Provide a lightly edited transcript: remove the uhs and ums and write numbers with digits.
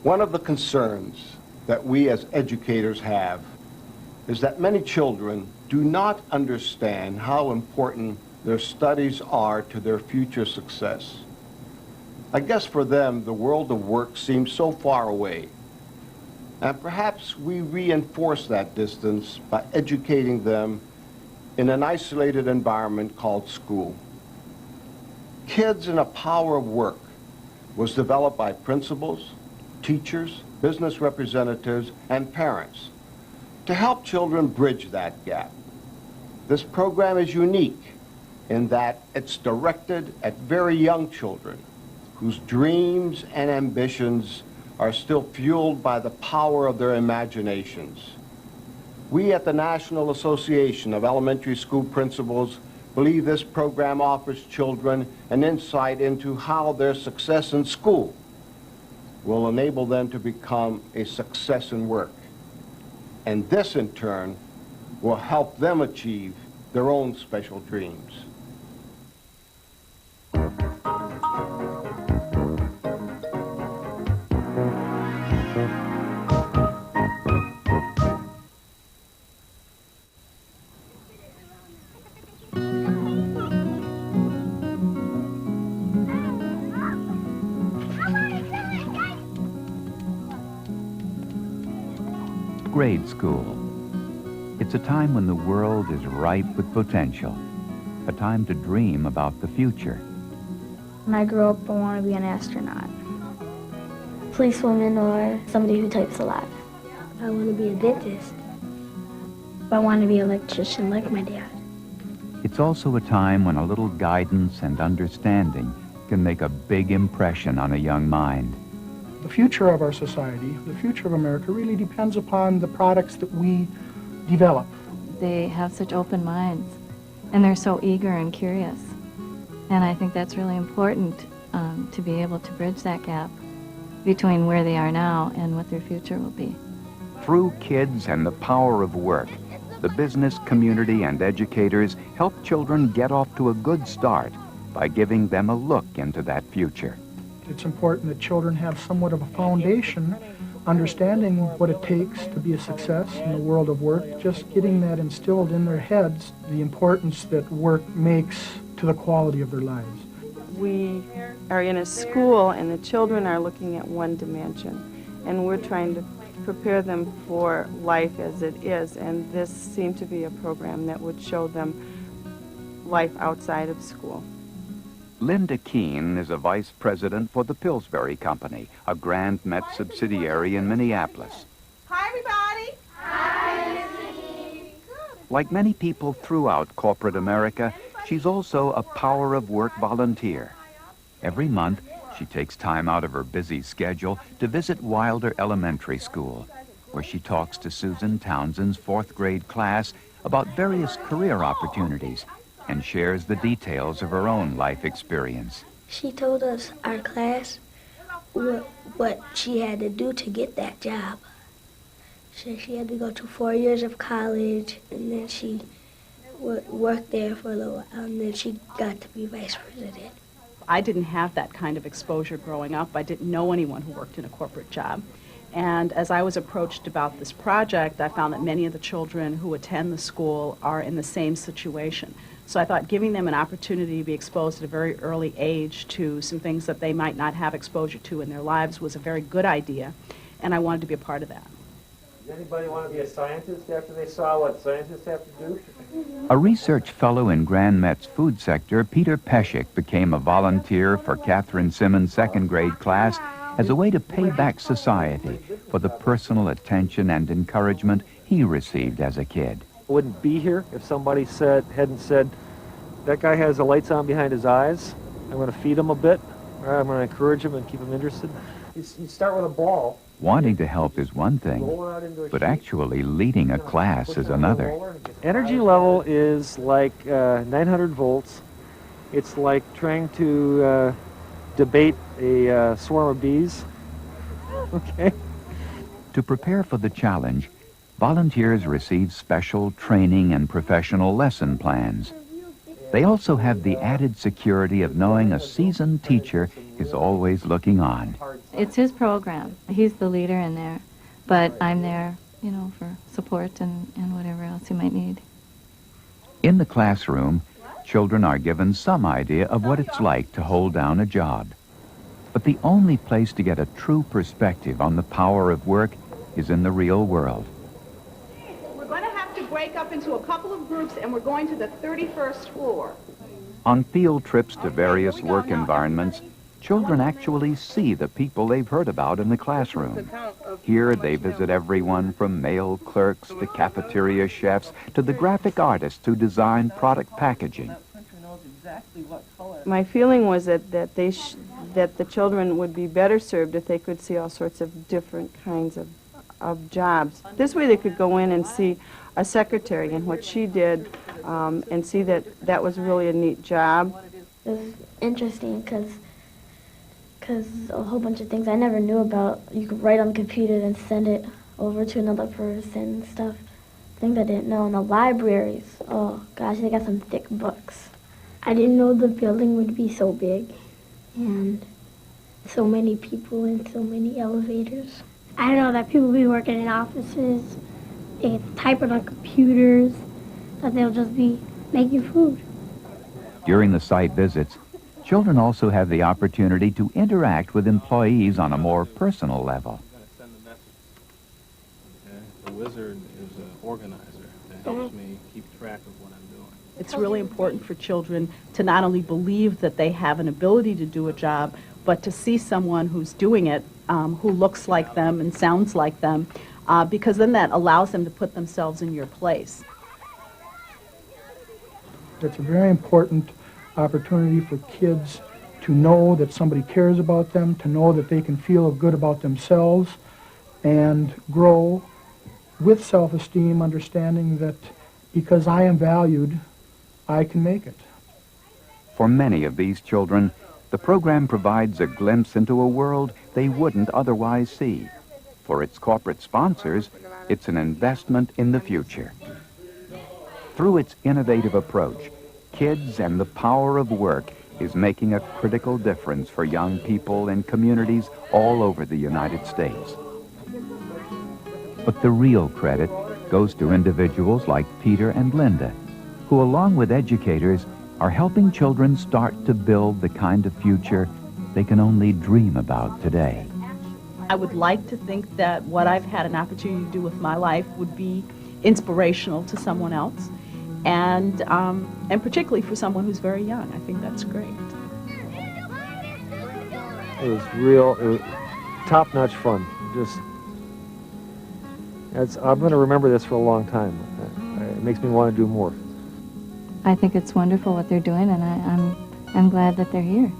One of the concerns that we as educators have is that many children do not understand how important their studies are to their future success. I guess for them, the world of work seems so far away. And perhaps we reinforce that distance by educating them in an isolated environment called school. Kids in a Power of Work was developed by principals, teachers, business representatives, and parents to help children bridge that gap. This program is unique in that it's directed at very young children whose dreams and ambitions are still fueled by the power of their imaginations. We at the National Association of Elementary School Principals believe this program offers children an insight into how their success in school will enable them to become a success in work. And this, in turn, will help them achieve their own special dreams. Grade school. It's a time when the world is ripe with potential, a time to dream about the future. When I grow up, I want to be an astronaut. Policewoman or somebody who types a lot. I want to be a dentist. I want to be an electrician like my dad. It's also a time when a little guidance and understanding can make a big impression on a young mind. The future of our society, the future of America, really depends upon the products that we develop. They have such open minds, and they're so eager and curious. And I think that's really important to be able to bridge that gap between where they are now and what their future will be. Through kids and the power of work, the business community and educators help children get off to a good start by giving them a look into that future. It's important that children have somewhat of a foundation, understanding what it takes to be a success in the world of work, just getting that instilled in their heads, the importance that work makes to the quality of their lives. We are in a school and the children are looking at one dimension, and we're trying to prepare them for life as it is, and this seemed to be a program that would show them life outside of school. Linda Keene is a vice president for the Pillsbury Company, a Grand Met subsidiary in Minneapolis. Hi, everybody. Hi. Like many people throughout corporate America, she's also a Power of Work volunteer. Every month, she takes time out of her busy schedule to visit Wilder Elementary School, where she talks to Susan Townsend's fourth grade class about various career opportunities and shares the details of her own life experience. She told us, our class, what she had to do to get that job. She had to go to 4 years of college, and then she worked there for a little while, and then she got to be vice president. I didn't have that kind of exposure growing up. I didn't know anyone who worked in a corporate job. And as I was approached about this project, I found that many of the children who attend the school are in the same situation. So I thought giving them an opportunity to be exposed at a very early age to some things that they might not have exposure to in their lives was a very good idea, and I wanted to be a part of that. Does anybody want to be a scientist after they saw what scientists have to do? A research fellow in Grand Met's food sector, Peter Peschick, became a volunteer for Catherine Simmons' second grade class as a way to pay back society for the personal attention and encouragement he received as a kid. I wouldn't be here if somebody hadn't said, that guy has the lights on behind his eyes. I'm going to feed him a bit, or I'm going to encourage him and keep him interested. You start with a ball. Wanting to help is one thing, but actually leading a class is another. Energy level is like 900 volts. It's like trying to debate a swarm of bees. Okay. To prepare for the challenge, volunteers receive special training and professional lesson plans. They also have the added security of knowing a seasoned teacher is always looking on. It's his program. He's the leader in there, but I'm there, you know, for support and whatever else he might need. In the classroom, children are given some idea of what it's like to hold down a job. But the only place to get a true perspective on the power of work is in the real world. We're going to have to break up into a couple of groups, and we're going to the 31st floor. On field trips to various work environments, children actually see the people they've heard about in the classroom. Here they visit everyone from mail clerks to cafeteria chefs to the graphic artists who design product packaging. My feeling was that the children would be better served if they could see all sorts of different kinds of jobs. This way they could go in and see a secretary and what she did and see that that was really a neat job. It was interesting because a whole bunch of things I never knew about. You could write on the computer and send it over to another person and stuff. Things I didn't know. In the libraries, oh gosh, they got some thick books. I didn't know the building would be so big and so many people and so many elevators. I know that people be working in offices, they get to type it on computers, that they'll just be making food. During the site visits, children also have the opportunity to interact with employees on a more personal level. The wizard is an organizer that helps me keep track of what I'm doing. It's really important for children to not only believe that they have an ability to do a job, but to see someone who's doing it, who looks like them and sounds like them, because then that allows them to put themselves in your place. It's a very important opportunity for kids to know that somebody cares about them, to know that they can feel good about themselves, and grow with self-esteem, understanding that because I am valued, I can make it. For many of these children, the program provides a glimpse into a world they wouldn't otherwise see. For its corporate sponsors, it's an investment in the future. Through its innovative approach, Kids and the Power of Work is making a critical difference for young people in communities all over the United States. But the real credit goes to individuals like Peter and Linda, who along with educators are helping children start to build the kind of future they can only dream about today. I would like to think that what I've had an opportunity to do with my life would be inspirational to someone else, and particularly for someone who's very young. I think that's great. It was top-notch fun. I'm going to remember this for a long time. It makes me want to do more. I think it's wonderful what they're doing, and I'm glad that they're here.